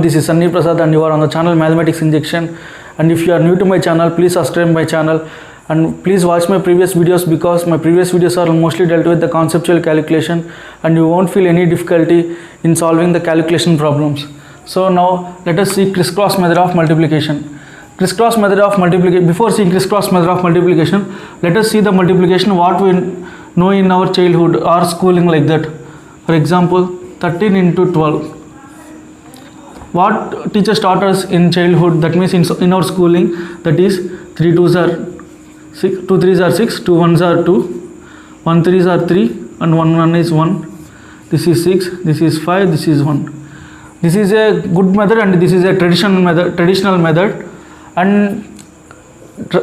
This is Sunny Prasad and you are on the channel Mathematics Injection. And if you are new to my channel, please subscribe my channel and please watch my previous videos because my previous videos are mostly dealt with the conceptual calculation and you won't feel any difficulty in solving the calculation problems. So now let us see crisscross method of multiplication. Crisscross method of multiplication. Before seeing crisscross method of multiplication, let us see the multiplication what we know in our childhood or schooling like that. For example, 13 into 12. What teachers taught us in childhood, that means in our schooling, that is 3 2s are 6, 2 3s are 6, 2 1s are 2, 1 3s are 3 and 1 1 is 1. This is 6, this is 5, this is 1. This is a good method and this is a traditional method and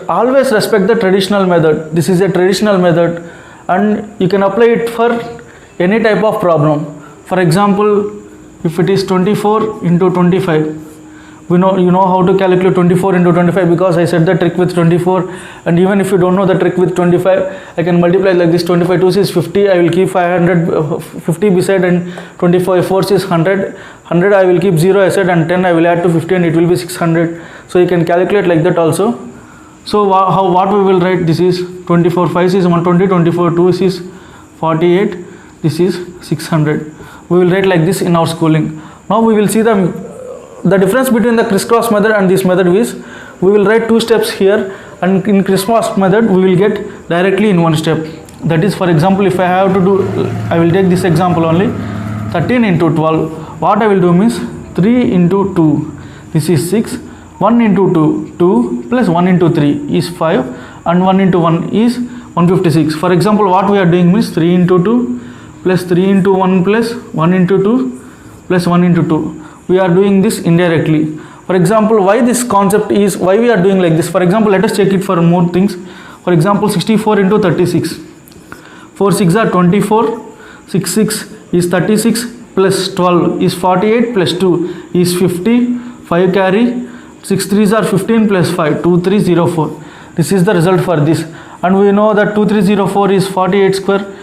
always respect the traditional method. This is a traditional method and you can apply it for any type of problem. For example, if it is 24 into 25, you know how to calculate 24 into 25 because I said the trick with 24. And even if you don't know the trick with 25, I can multiply like this. 25 2 is 50, I will keep 50 beside, and 25 4 is 100. 100 I will keep 0 aside and 10 I will add to 50 and it will be 600. So you can calculate like that also. So what we will write, this is 24 5 is 120, 24 2 is 48, this is 600. We will write like this in our schooling. Now we will see the difference between the crisscross method and this method is we will write two steps here, and in crisscross method we will get directly in one step. That is, for example, if I have to do, I will take this example only, 13 into 12. What I will do means 3 into 2, this is 6, 1 into 2, 2 plus 1 into 3 is 5 and 1 into 1 is 156. For example, what we are doing means 3 into 2 plus 3 into 1 plus 1 into 2 plus 1 into 2. We are doing this indirectly. For example, why this concept is, why we are doing like this. For example, let us check it for more things. For example, 64 into 36. 4 6 are 24, 6 6 is 36 plus 12 is 48 plus 2 is 50, 5 carry, 6 3s are 15 plus 5, 2 3 0 4. This is the result for this. And we know that 2 3 0 4 is 48 square.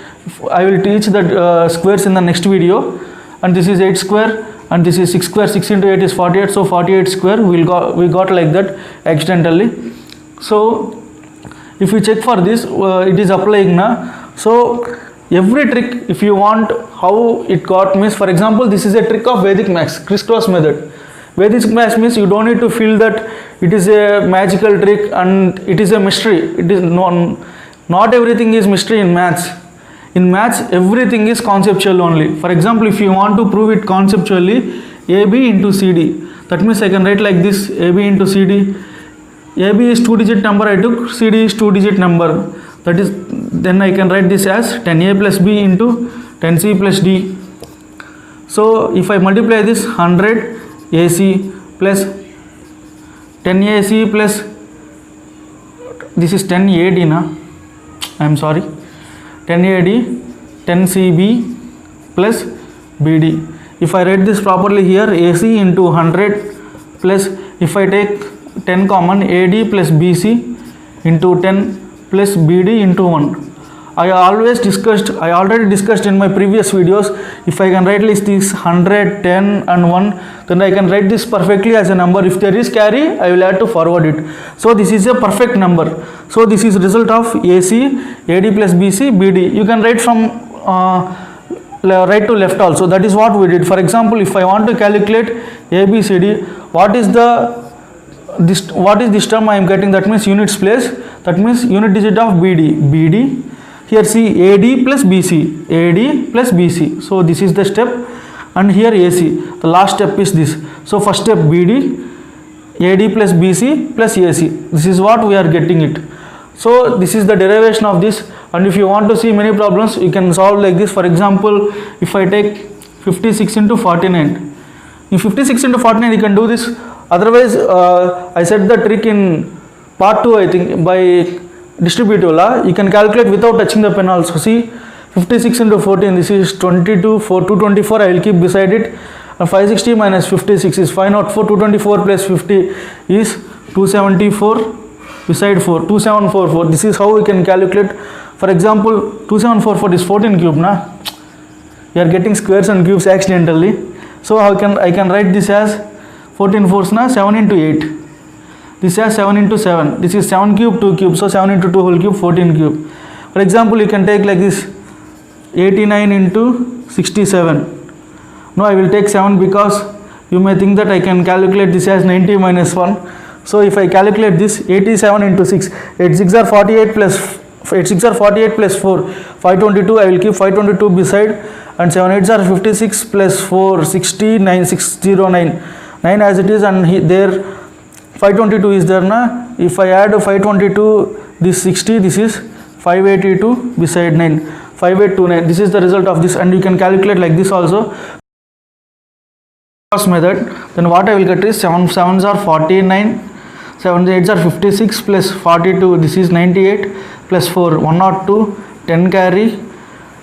I will teach the squares in the next video. And this is 8 square and this is 6 square. 6 into 8 is 48, so 48 square we got like that accidentally. So if you check for this, it is applying now. So every trick, if you want how it got means, for example, this is a trick of Vedic maths, crisscross method. Vedic maths means you don't need to feel that it is a magical trick and it is a mystery. It is not everything is mystery in maths. In maths, everything is conceptual only. For example, if you want to prove it conceptually, AB into CD. That means I can write like this, AB into CD. AB is 2-digit number I took, CD is 2-digit number. That is, then I can write this as 10A plus B into 10C plus D. So if I multiply this 100 AC plus 10AC plus, this is 10 AD na, I am sorry, 10 AD, 10 CB plus BD. If I write this properly here, AC into 100 plus, if I take 10 common, AD plus BC into 10 plus BD into 1. I already discussed in my previous videos, if I can write this 100, 10 and 1, then I can write this perfectly as a number. If there is carry, I will have to forward it. So this is a perfect number. So this is result of AC, AD plus BC, BD. You can write from right to left also. That is what we did. For example, if I want to calculate ABCD, what is this term I am getting? That means units place. That means unit digit of BD. Here see AD plus BC, AD plus BC. So this is the step, and here AC. The last step is this. So first step BD, AD plus BC plus AC. This is what we are getting it. So this is the derivation of this. And if you want to see many problems, you can solve like this. For example, if I take 56 into 49. In 56 into 49 you can do this. Otherwise, I said the trick in part 2, I think, by distributive law. You can calculate without touching the pen also. See, 56 into 14, this is 22, 224, I will keep beside it. And 560 minus 56 is 504, 224 plus 50 is 274, beside 4, 2744. This is how we can calculate. For example, 2744 is 14 cube, na? You are getting squares and cubes accidentally. So I can write this as 14 4s na 7 into 8. This has 7 into 7. This is 7 cube, 2 cube. So 7 into 2 whole cube, 14 cube. For example, you can take like this 89 into 67. No, I will take 7 because you may think that I can calculate this as 90 minus 1. So if I calculate this 87 into 6, 8 6 are 48 plus 4, 522. I will keep 522 beside, and 7 8s are 56 plus 4, 69, 609, 9 as it is, and there 522 is there na. If I add 522, this 60, this is 582 beside 9, 5829. This is the result of this, and you can calculate like this also. Method, then what I will get is 7 7s are 49, 7 8s are 56 plus 42, this is 98 plus 4 102, 10 carry,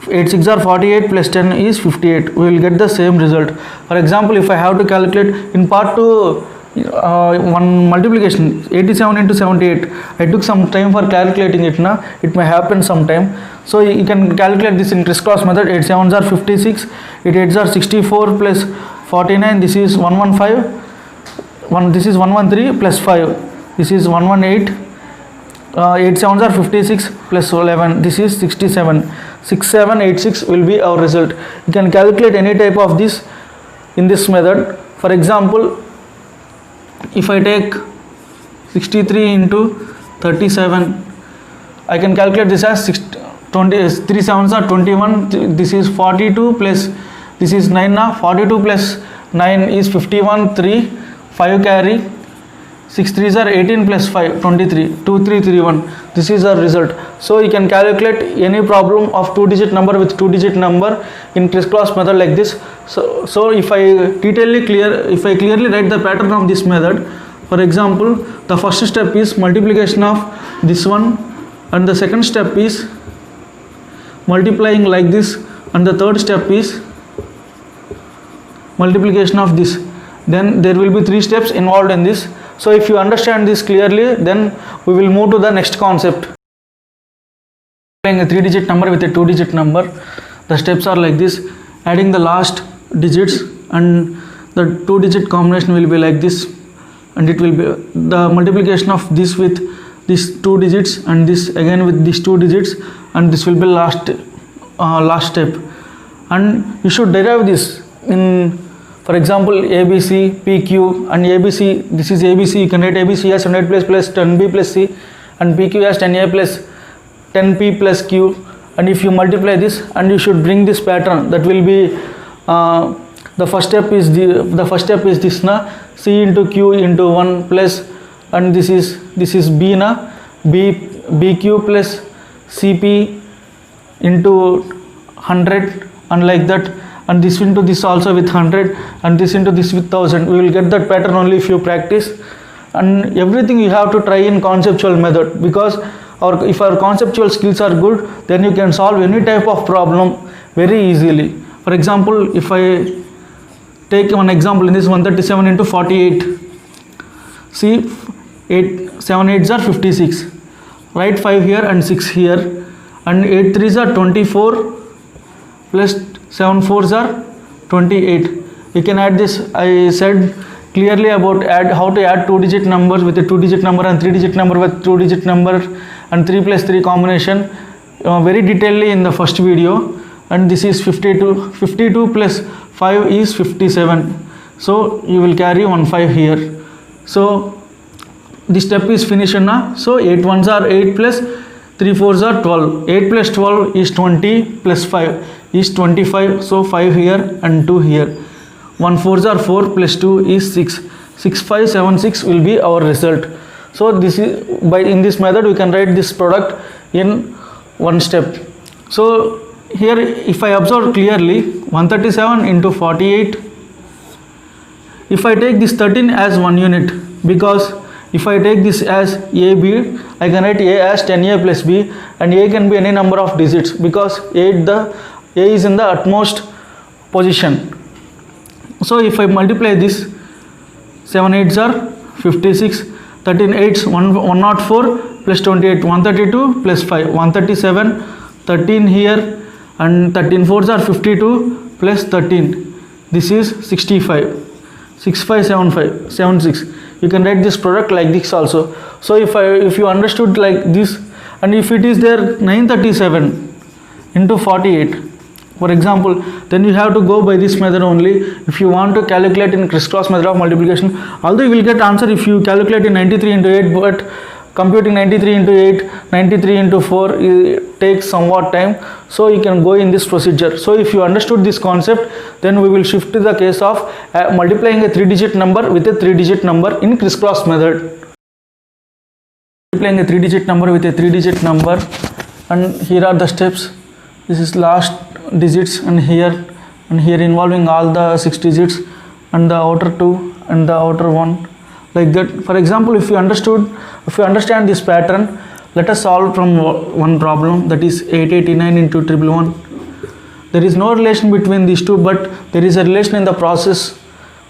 8 6 are 48 plus 10 is 58. We will get the same result. For example, if I have to calculate in part 2 one multiplication 87 into 78, I took some time for calculating it na. It may happen sometime, so you can calculate this in crisscross method. 8 7s are 56, 8 8s are 64 plus 49, this is 115, this is 113 plus 5, this is 118, 8 7s are 56 plus 11, this is 67, 6786 will be our result. You can calculate any type of this in this method. For example, if I take 63 into 37, I can calculate this as 3 7s are 21, this is 42 plus this is 9 na, 42 plus 9 is 51, 3, 5 carry, 6 3s are 18 plus 5, 23, 2331. This is our result. So you can calculate any problem of 2-digit number with 2-digit number in crisscross method like this. So if I clearly write the pattern of this method, for example, the first step is multiplication of this one, and the second step is multiplying like this, and the third step is multiplication of this. Then there will be 3 steps involved in this. So if you understand this clearly, then we will move to the next concept. Multiplying a 3-digit number with a 2-digit number, the steps are like this. Adding the last digits, and the 2-digit combination will be like this, and it will be the multiplication of this with these 2 digits, and this again with these 2 digits, and this will be last step. And you should derive this in, for example, ABC, PQ, and ABC. This is ABC. You can write ABC as 100 plus 10B plus C, and PQ as 10A plus 10P plus Q. And if you multiply this, and you should bring this pattern, that will be the first step is this na, C into Q into 1 plus, and this is B na, BQ plus CP into 100, and like that, and this into this also with 100, and this into this with 1000. We will get that pattern only if you practice, and everything you have to try in conceptual method, because if our conceptual skills are good, then you can solve any type of problem very easily. For example, if I take one example in this 137 into 48, see 7 8s are 56, write 5 here and 6 here, and 8 3s are 24 plus 7 4s are 28. You can add this. I said clearly about how to add 2-digit numbers with a 2-digit number and 3-digit number with 2-digit number and 3 plus 3 combination very detailedly in the first video. And this is 52 plus 5 is 57, so you will carry 1 5 here. So this step is finished now. So 8 1s are 8 plus 3 4s are 12. 8 plus 12 is 20 plus 5 is 25. So 5 here and 2 here. 1 4s are 4 plus 2 is 6. 6 5 7 6 will be our result. So this is in this method we can write this product in one step. So here if I observe clearly 137 into 48, if I take this 13 as 1 unit, because if I take this as AB, I can write A as 10A plus B, and A can be any number of digits because A is in the utmost position. So if I multiply this, 7 8s are 56, 13 8s 104 plus 28, 132 plus 5, 137, 13 here, and 13 4s are 52 plus 13, this is 65. 657576. You can write this product like this also. So if you understood like this, and if it is there 937 into 48, for example, then you have to go by this method only. If you want to calculate in crisscross method of multiplication, although you will get answer if you calculate in 93 into 8, but computing 93 into 8, 93 into 4, it takes somewhat time. So you can go in this procedure. So if you understood this concept, then we will shift to the case of multiplying a 3-digit number with a 3-digit number in crisscross method. Multiplying a 3-digit number with a 3-digit number, and here are the steps. This is last digits, and here involving all the 6 digits and the outer 2 and the outer 1, like that. For example, if you understand this pattern, let us solve from one problem, that is 889 into 111. There is no relation between these two, but there is a relation in the process.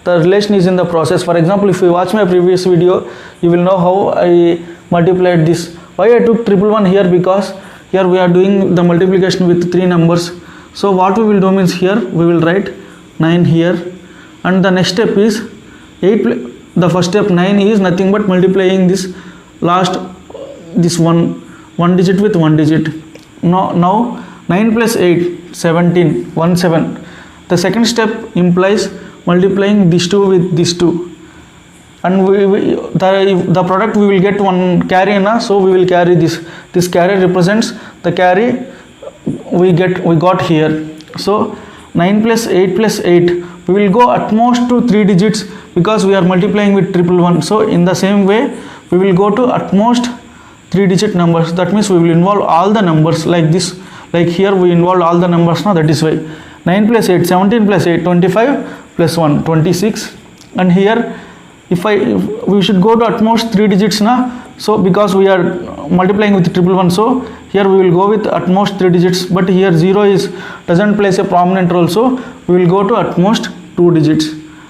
The relation is in the process. For example, if you watch my previous video, you will know how I multiplied this. Why I took 111 here? Because here we are doing the multiplication with 3 numbers. So what we will do means, here we will write 9 here, and the next step is 8. The first step 9 is nothing but multiplying this last this one digit with 1 digit. Now 9 plus 8, 17, 1 7. The second step implies multiplying these two with these two, and the product we will get one carry na, so we will carry this. This carry represents the carry we got here. So 9 plus 8 plus 8, we will go at most to 3 digits because we are multiplying with 111. So in the same way, we will go to at most 3-digit numbers. That means we will involve all the numbers like this. Like here we involve all the numbers now. That is why 9 plus 8, 17 plus 8, 25 plus 1, 26. And here if we should go to at most 3 digits now. So because we are multiplying with 111, so here we will go with at most 3 digits, but here 0 doesn't place a prominent role, so we will go to at most 2 digits,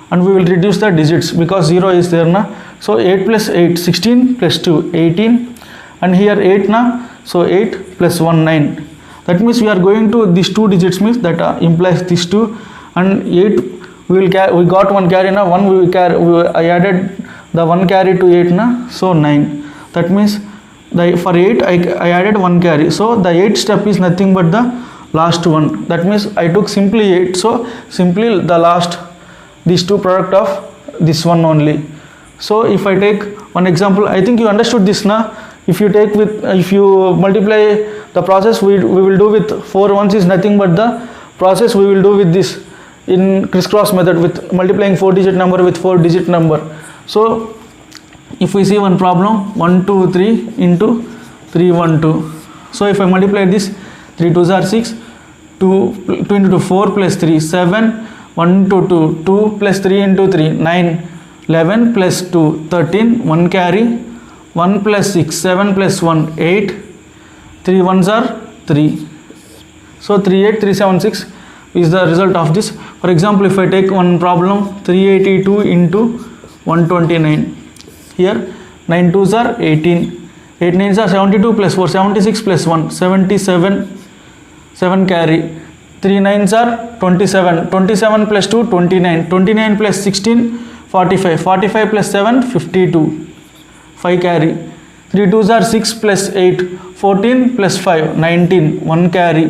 and we will reduce the digits because 0 is there na. So 8 plus 8, 16 plus 2, 18, and here 8 na, so 8 plus 1, 9. That means we are going to these 2 digits, means that implies these 2, and 8 we got one carry na, 1 I added the 1 carry to 8 na, so 9. That means for 8 I added 1 carry, so the 8th step is nothing but the last one. That means I took simply 8, so simply the last, these two product of this one only. So if I take one example, I think you understood this now. If you multiply the process we will do with 4 ones is nothing but the process we will do with this in crisscross method, with multiplying 4-digit number with 4-digit number. So if we see one problem, 1 2 3 into 3 1 2. So if I multiply this, 3 2s are 6, 2 into 4 plus 3, 7, 1 to 2, 2 plus 3 into 3, 9, 11 plus 2, 13, 1 carry, 1 plus 6, 7 plus 1, 8, 3 ones are 3. So 3 8 3 7 6 is the result of this. For example, if I take one problem, 382 into 129. Here 9 2s are 18, 8 9s are 72 plus 4, 76 plus 1, 77, 7 carry, 3 9s are 27, 27 plus 2, 29, 29 plus 16, 45, 45 plus 7, 52, 5 carry, 3 2s are 6 plus 8, 14 plus 5, 19, 1 carry,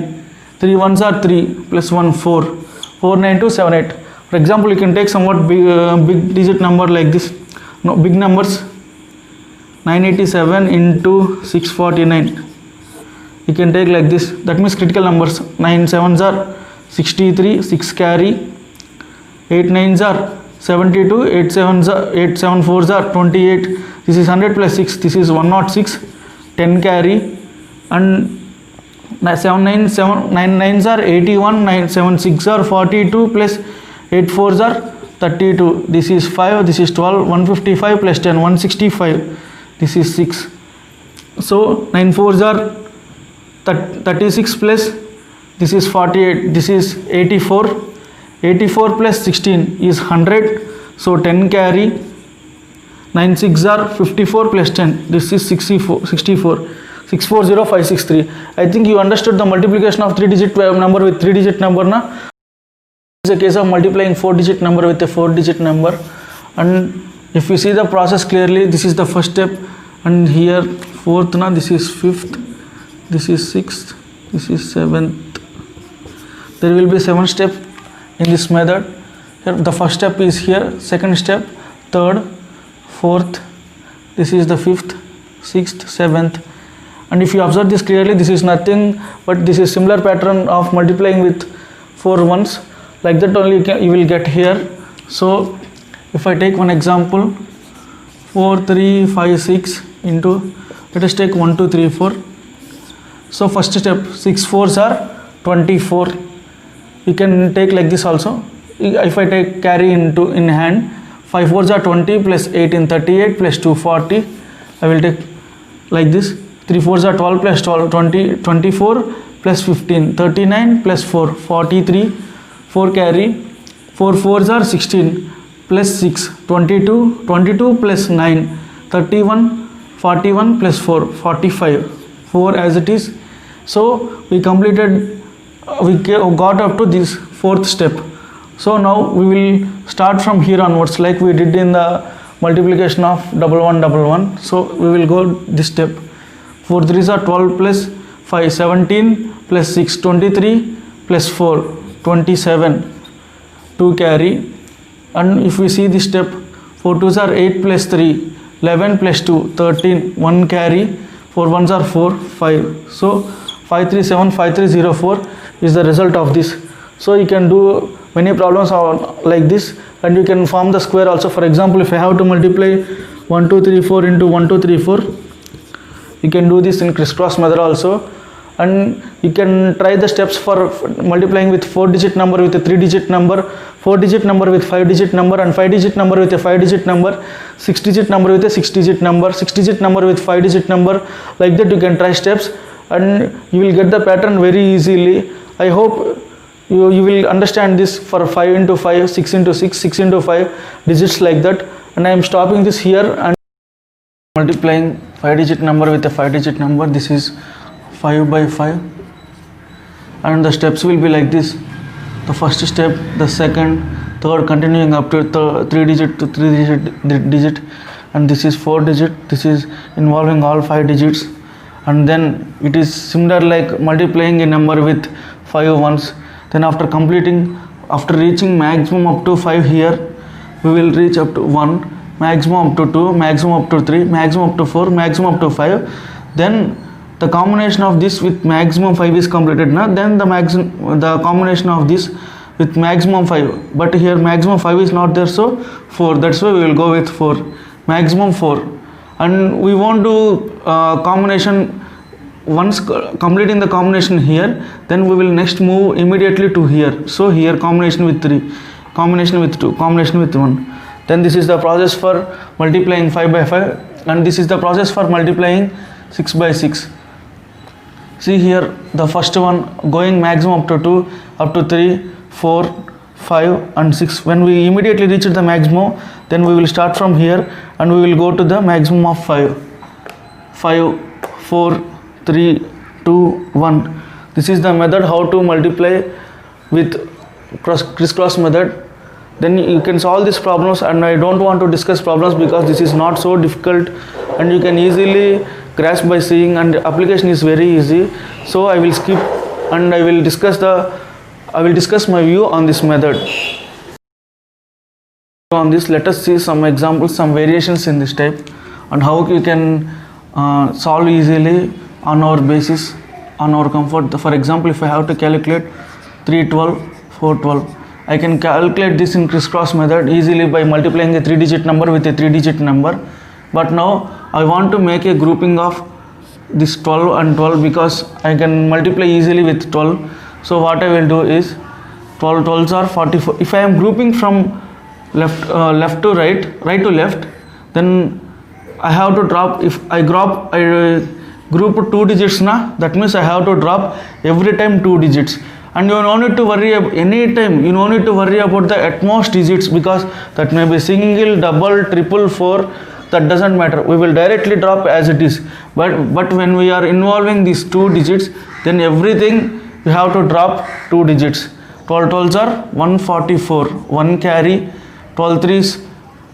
3 1s are 3 plus 1, 4, 4 9 2 7 8. For example, you can take somewhat big digit number like this. No, big numbers, 987 into 649. You can take like this. That means critical numbers. 9 7s are 63, 6 carry, 8 9s are 72, 8 7 4s are 28. This is 100 plus 6. This is 106, 10 carry, and 7 9s are 81, 9 7 6 are 42 plus 8 4s are 32. This is 5, this is 12, 155 plus 10, 165. This is 6. So 9 4s are 36 plus, this is 48, this is 84. 84 plus 16 is 100. So 10 carry, 9 6 are 54 plus 10. This is 64. 640563. I think you understood the multiplication of 3-digit number with 3-digit number na. This is a case of multiplying 4-digit number with a 4-digit number. And if you see the process clearly, this is the first step, and here fourth, na, this is fifth, this is sixth, this is seventh. There will be 7 steps in this method. Here the first step is here, second step, third, fourth, this is the fifth, sixth, seventh. And if you observe this clearly, this is nothing but this is similar pattern of multiplying with 4 ones. Like that only you will get here. So if I take one example, 4, 3, 5, 6 into, let us take 1, 2, 3, 4. So first step, 6 4s are 24. You can take like this also. If I take carry in hand, 5 4s are 20 plus 18 38 plus 2 40. I will take like this. 3 4s are 12 plus 12 20 24 plus 15 39 plus 4 43. 4 carry. 4 4s are 16 plus 6 22 22 plus 9 31 41 plus 4 45. 4 as it is. So we completed, we got up to this 4th step. So now we will start from here onwards like we did in the multiplication of 1 1 1 1. So we will go this step. 4 3s are 12 plus 5 17 plus 6 23 plus 4 27. 2 carry. And if we see this step, 4 2s are 8 plus 3 11 plus 2 13. 1 carry. 4 1s are 4 5. So 5 3 7 5 3 0 4 is the result of this. So you can do many problems like this, and you can form the square also. For example, if I have to multiply 1 2 3 4 into 1 2 3 4, you can do this in crisscross method also. And you can try the steps for multiplying with 4-digit number with a 3-digit number, 4-digit number with 5-digit number, and 5-digit number with a 5-digit number, 6-digit number with a 6-digit number, 6-digit number with 5-digit number. Like that you can try steps, and you will get the pattern very easily. I hope you will understand this for 5 into 5, 6 into 6, 6 into 5 digits like that. And I am stopping this here and multiplying 5-digit number with a 5-digit number. This is 5 by 5, and the steps will be like this. The first step, the second, third, continuing up to 3-digit to 3-digit, and this is 4-digit. This is involving all 5 digits, and then it is similar like multiplying a number with 5 ones. Then after completing, after reaching maximum up to 5 here, we will reach up to 1, maximum up to 2, maximum up to 3, maximum up to 4, maximum up to 5. Then the combination of this with maximum 5 is completed now. Then the combination of this with maximum 5, but here maximum 5 is not there, so 4. That's why we will go with 4, maximum 4. And we want to combination. Once completing the combination here, then we will next move immediately to here. So here combination with 3, combination with 2, combination with 1. Then this is the process for multiplying 5 by 5, and this is the process for multiplying 6 by 6. See here, the first one going maximum up to 2, up to 3, 4, 5 and 6. When we immediately reach the maximum, then we will start from here and we will go to the maximum of 5. 5, 4, 3, 2, 1. This is the method how to multiply with crisscross method. Then you can solve these problems, and I don't want to discuss problems because this is not so difficult and you can easily grasp by seeing, and application is very easy. So I will skip and I will discuss my view on this method. On this, let us see some examples, some variations in this type, and how you can solve easily on our basis, on our comfort. For example, if I have to calculate 312, 412, I can calculate this in crisscross method easily by multiplying a 3-digit number with a 3-digit number. But now I want to make a grouping of this 12 and 12 because I can multiply easily with 12. So what I will do is 12 12s are 44. If I am grouping from left to right, right to left, then I have to drop. If I group 2 digits na, that means I have to drop every time 2 digits. And you no need to worry any time, you no need to worry about the at most digits, because that may be single, double, triple, 4, that doesn't matter. We will directly drop as it is. But when we are involving these 2 digits, then everything you have to drop 2 digits. 12 12s are 144, 1 carry, 12 3s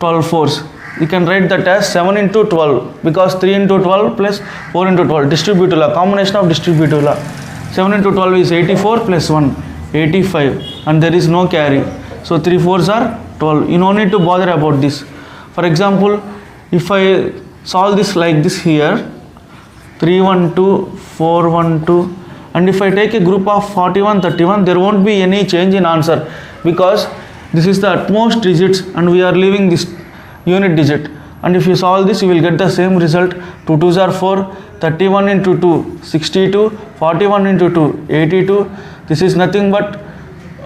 12 fours. You can write that as 7 into 12 because 3 into 12 plus 4 into 12. Distributive law, combination of distributive law. 7 into 12 is 84 plus 1, 85, and there is no carry. So 3 fours are 12. You no need to bother about this. For example, if I solve this like this here, 312, 412, and if I take a group of 41, 31, there won't be any change in answer because this is the utmost digits and we are leaving this unit digit. And if you solve this, you will get the same result. 2 2s are 4, 31 into 2, 62, 41 into 2, 82. This is nothing but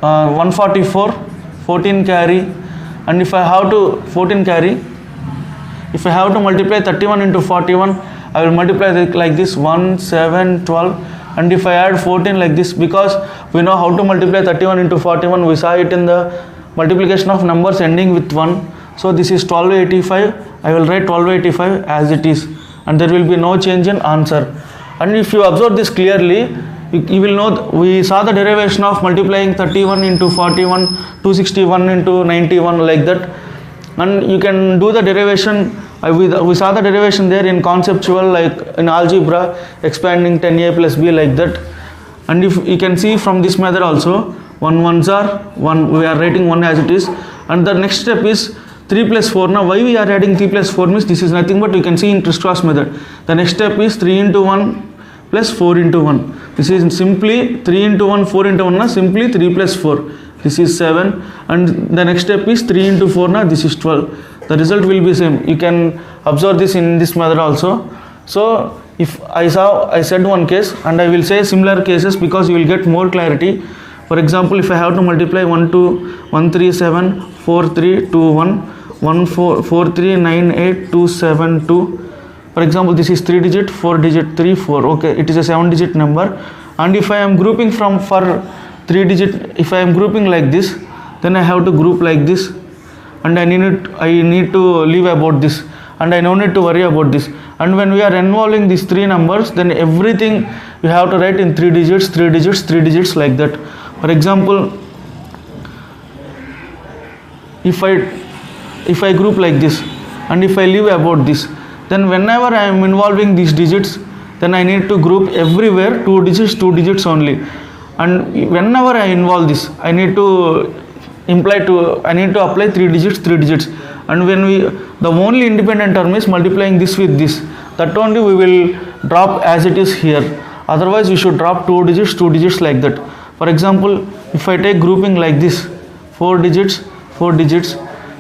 144, 14 carry. And if I have to 14 carry, if I have to multiply 31 into 41, I will multiply like this 1, 7, 12. And if I add 14 like this, because we know how to multiply 31 into 41, we saw it in the multiplication of numbers ending with 1. So this is 1285. I will write 1285 as it is, and there will be no change in answer. And if you observe this clearly, you will know we saw the derivation of multiplying 31 into 41, 261 into 91 like that. And you can do the derivation. We saw the derivation there in conceptual, like in algebra, expanding 10a plus b like that. And if you can see from this method also, 1 1s are 1, we are writing 1 as it is. And the next step is 3 plus 4. Now why we are adding 3 plus 4 means this is nothing but you can see in crisscross method. The next step is 3 into 1 plus 4 into 1. This is simply 3 into 1, 4 into 1, simply 3 plus 4. This is 7. And the next step is 3 into 4, now this is 12. The result will be same. You can observe this in this method also. So if I said one case, and I will say similar cases because you will get more clarity. For example, if I have to multiply 1 2, 1 3 7, 4 3 2 1, 1 4 4 3 9 8 2 7 2. For example, this is 3 digit, 4 digit, 3 4. Okay, it is a 7 digit number. And if I am grouping for 3 digit, if I am grouping like this, then I have to group like this. And I need to leave about this, and I don't need to worry about this. And when we are involving these 3 numbers, then everything we have to write in 3 digits, 3 digits, 3 digits like that. For example, if I group like this, and if I leave about this, then whenever I am involving these digits, then I need to group everywhere 2 digits only. And whenever I involve this, I need to apply 3 digits. And when the only independent term is multiplying this with this, that only we will drop as it is here. Otherwise we should drop 2 digits like that. For example, if I take grouping like this, 4 digits,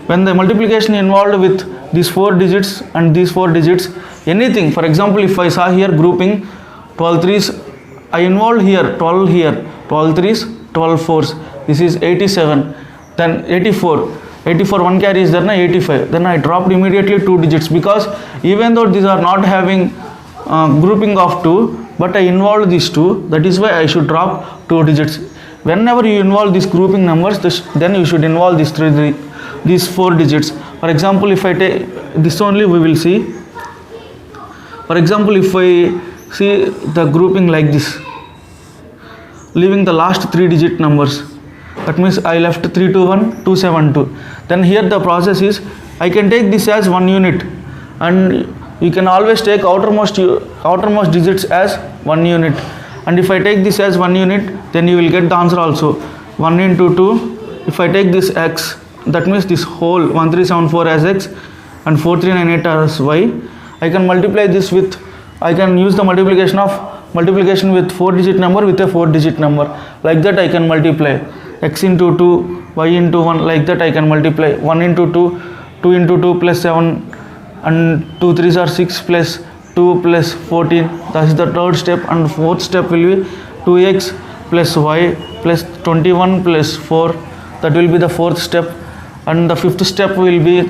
when the multiplication involved with these 4 digits and these 4 digits, anything, for example, if I saw here grouping 12 threes, I involved here 12 here, 12 threes, 12 fours, this is 87. Then 84, 1 carry is there, na 85. Then I dropped immediately 2 digits because even though these are not having grouping of 2, but I involved these 2. That is why I should drop 2 digits. Whenever you involve these grouping numbers, then you should involve these 4 digits. For example, if I take this only, we will see. For example, if I see the grouping like this, leaving the last 3 digit numbers. That means I left 321, 272. Then here the process is, I can take this as 1 unit, and you can always take outermost digits as 1 unit. And if I take this as 1 unit, then you will get the answer also. 1 into 2, if I take this x, that means this whole 1374 as x and 4398 as y. I can multiply this with, I can use the multiplication with 4 digit number with a 4 digit number. Like that I can multiply. X into 2, y into 1, like that I can multiply. 1 into 2, 2 into 2 plus 7, and 2 3s are 6 plus 2 plus 14. That is the third step. And fourth step will be 2x plus y plus 21 plus 4. That will be the fourth step. And the fifth step will be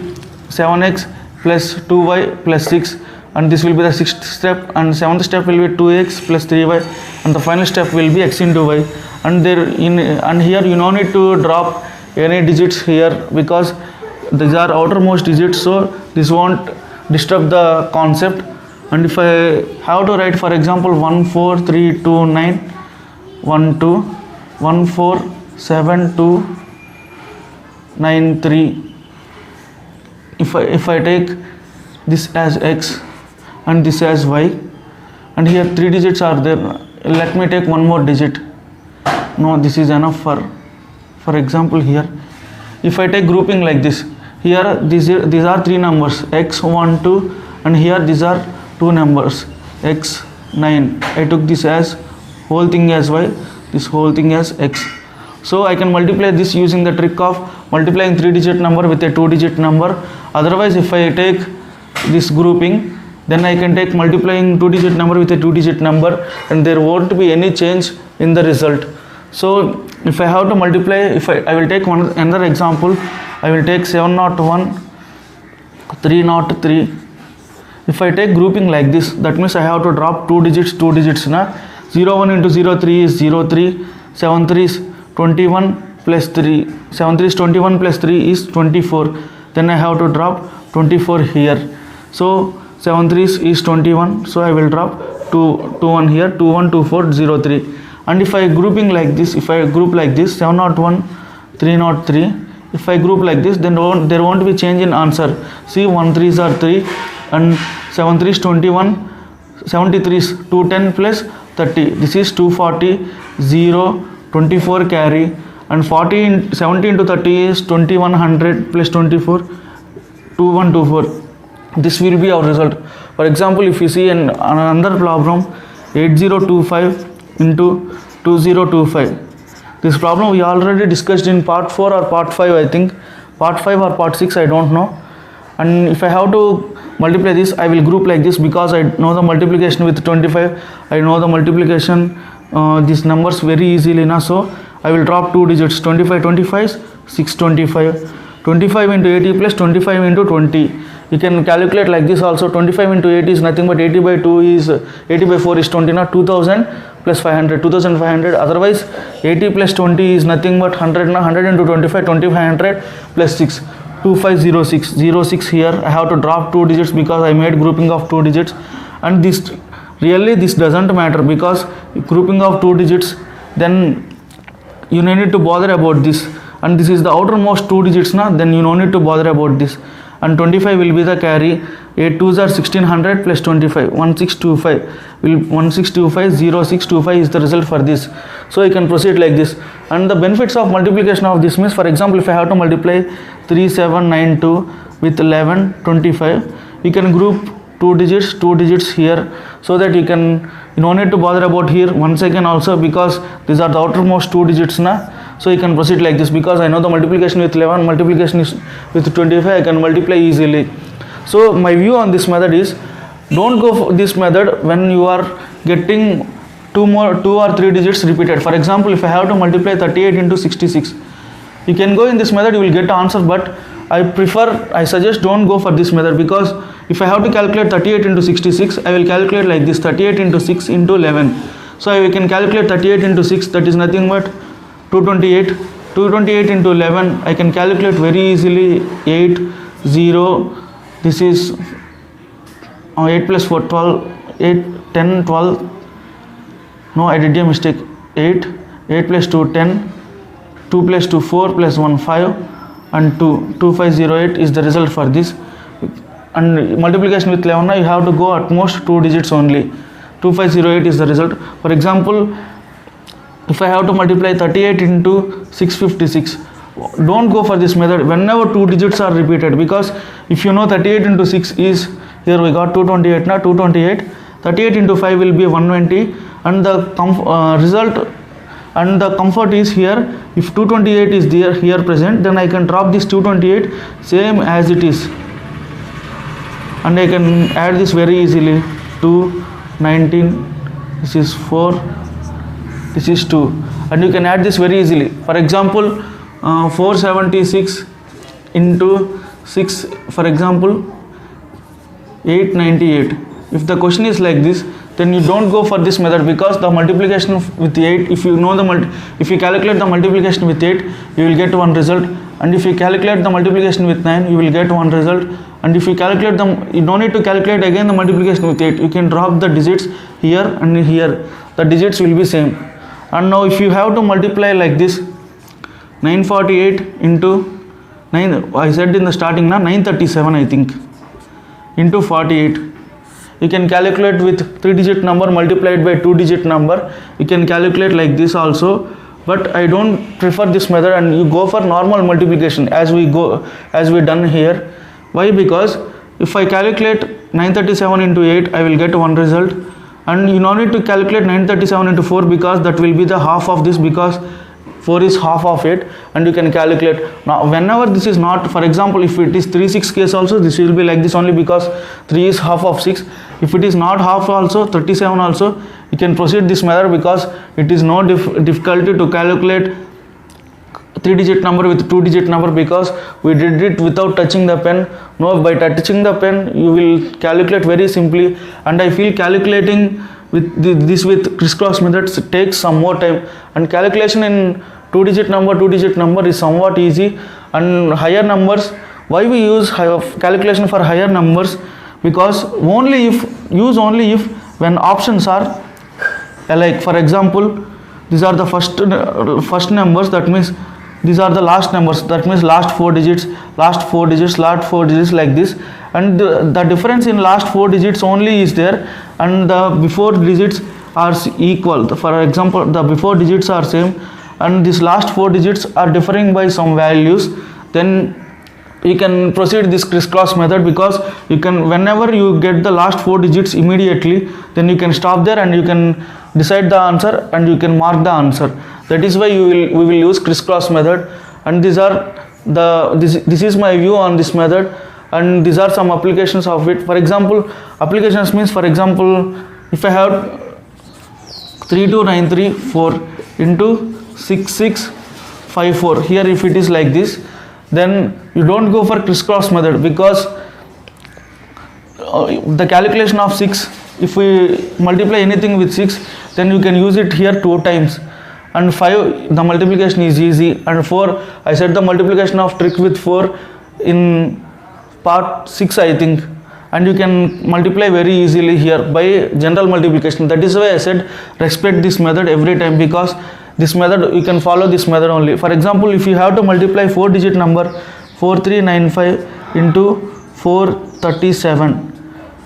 7x plus 2y plus 6. And this will be the sixth step. And seventh step will be 2x plus 3y. And the final step will be x into y. And here you no need to drop any digits here because these are outermost digits, so this won't disturb the concept. And if I have to write, for example, 1 4 3 2 9 1 2 1 4 7 2 9 3, if I take this as x and this as y, and here 3 digits are there, let me take one more digit. No, this is enough. For example, here if I take grouping like this, here these are 3 numbers, x 1 2, and here these are 2 numbers, x 9. I took this as whole thing as y, this whole thing as x. So I can multiply this using the trick of multiplying 3-digit number with a 2-digit number. Otherwise, if I take this grouping, then I can take multiplying 2-digit number with a 2-digit number, and there won't be any change in the result. So if I have to multiply, I will take another example. I will take 701 303. If I take grouping like this, that means I have to drop 2 digits na. 01 into 03 is 03, 73 is 21 plus 3, 73 is 21 plus 3 is 24. Then I have to drop 24 here. So 73 is 21, so I will drop 21 here, 212403. And if I grouping like this, if I group like this 701 303, if I group like this, then there won't be change in answer. See, 1 3s are 3 and 7 3 is 21, 73 is 210 plus 30, this is 240, 0, 24 carry, and 70 into 30 is 2100 plus 24, 2124. This will be our result. For example, if you see another problem, 8025 into 2025. This problem we already discussed in part 4 or part 5, I think. Part 5 or part 6, I don't know. And if I have to multiply this, I will group like this, because I know the multiplication with 25. I know the multiplication, these numbers very easily now. So I will drop 2 digits. 25 25 is 625. 25 into 80 plus 25 into 20. You can calculate like this also. 25 into 80 is nothing but 80 by 2 is 80 by 4 is 20, not 2000 plus 500, 2500. Otherwise 80 plus 20 is nothing but 100, 100 into 25, 2500 plus 6, 2506, 06 here. I have to drop 2 digits because I made grouping of 2 digits. And this doesn't matter, because grouping of 2 digits, then you no need to bother about this. And this is the outermost 2 digits now, then you no need to bother about this. And 25 will be the carry. 8 2s are 1600 plus 25, 1625. 1625, 0625 is the result for this. So you can proceed like this. And the benefits of multiplication of this means, for example, if I have to multiply 3792 with 1125, you can group 2 digits here, so that you no need to bother about here once again also, because these are the outermost 2 digits na. So you can proceed like this, because I know the multiplication with 11, multiplication is with 25, I can multiply easily. So my view on this method is, don't go for this method when you are getting 2 or 3 digits repeated. For example, if I have to multiply 38 into 66, you can go in this method, you will get answer, but I suggest don't go for this method, because if I have to calculate 38 into 66, I will calculate like this, 38 into 6 into 11. So I can calculate 38 into 6, that is nothing but 228. 228 into 11, I can calculate very easily, 8, 0, this is 8 plus 4, 12, 8, 10, 12, no, I did a mistake, 8 plus 2, 10, 2 plus 2, 4 plus 1, 5, and 2, 2508 is the result for this. And multiplication with 11, you have to go at most 2 digits only. 2508 is the result. For example, if I have to multiply 38 into 656, don't go for this method whenever 2 digits are repeated, because if you know 38 into 6 is, here we got 228 now, 228, 38 into 5 will be 120, and the result and the comfort is here, if 228 is there here present, then I can drop this 228 same as it is, and I can add this very easily. 2, 19, this is 4, this is 2, and you can add this very easily. For example, 476 into 6, for example, 898. If the question is like this, then you don't go for this method, because the multiplication with 8, if you know if you calculate the multiplication with 8, you will get one result, and if you calculate the multiplication with 9, you will get one result, and if you calculate you don't need to calculate again the multiplication with 8, you can drop the digits here and here, the digits will be same. And now if you have to multiply like this, 948 into I said in the starting na 937 I think into 48. You can calculate with 3-digit number multiplied by 2-digit number. You can calculate like this also, but I don't prefer this method, and you go for normal multiplication as we done here. Why? Because if I calculate 937 into 8, I will get one result, and you no need to calculate 937 into 4 because that will be the half of this, because 4 is half of it, and you can calculate. Now whenever this is not, for example, if it is 3-6 case also, this will be like this only because 3 is half of 6. If it is not half also, 37 also, you can proceed this method because it is no difficulty to calculate 3-digit number with 2-digit number, because we did it without touching the pen. No, by touching the pen you will calculate very simply, and I feel calculating with this with crisscross methods takes some more time, and calculation in 2-digit number is somewhat easy. And higher numbers, why we use calculation for higher numbers? Because only if when options are like, for example, these are the first numbers, that means these are the last numbers, that means last 4 digits like this, and the difference in last 4 digits only is there, and the before digits are equal. For example, the before digits are same and these last 4 digits are differing by some values, then you can proceed this crisscross method, because you can, whenever you get the last 4 digits immediately, then you can stop there and you can decide the answer and you can mark the answer. That is why we will use crisscross method, and these are this is my view on this method, and these are some applications of it. For example, applications means, for example, if I have 32934 into 6654, here if it is like this, then you don't go for crisscross method, because the calculation of 6, if we multiply anything with 6, then you can use it here 2 times, and 5 the multiplication is easy, and 4 I said the multiplication of trick with 4 in part 6 I think, and you can multiply very easily here by general multiplication. That is why I said respect this method every time, because this method you can follow this method only. For example, if you have to multiply 4-digit number 4395 into 437,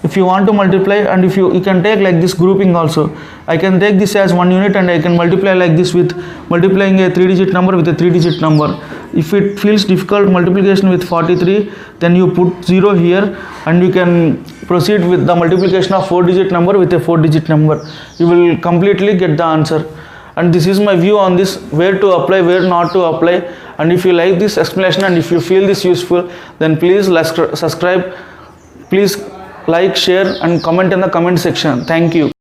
if you want to multiply, and if you can take like this grouping also, I can take this as 1 unit and I can multiply like this with multiplying a 3-digit number with a 3-digit number. If it feels difficult multiplication with 43, then you put 0 here and you can proceed with the multiplication of 4-digit number with a 4-digit number. You will completely get the answer. And this is my view on this, where to apply, where not to apply. And if you like this explanation and if you feel this useful, then please subscribe, please like, share and comment in the comment section. Thank you.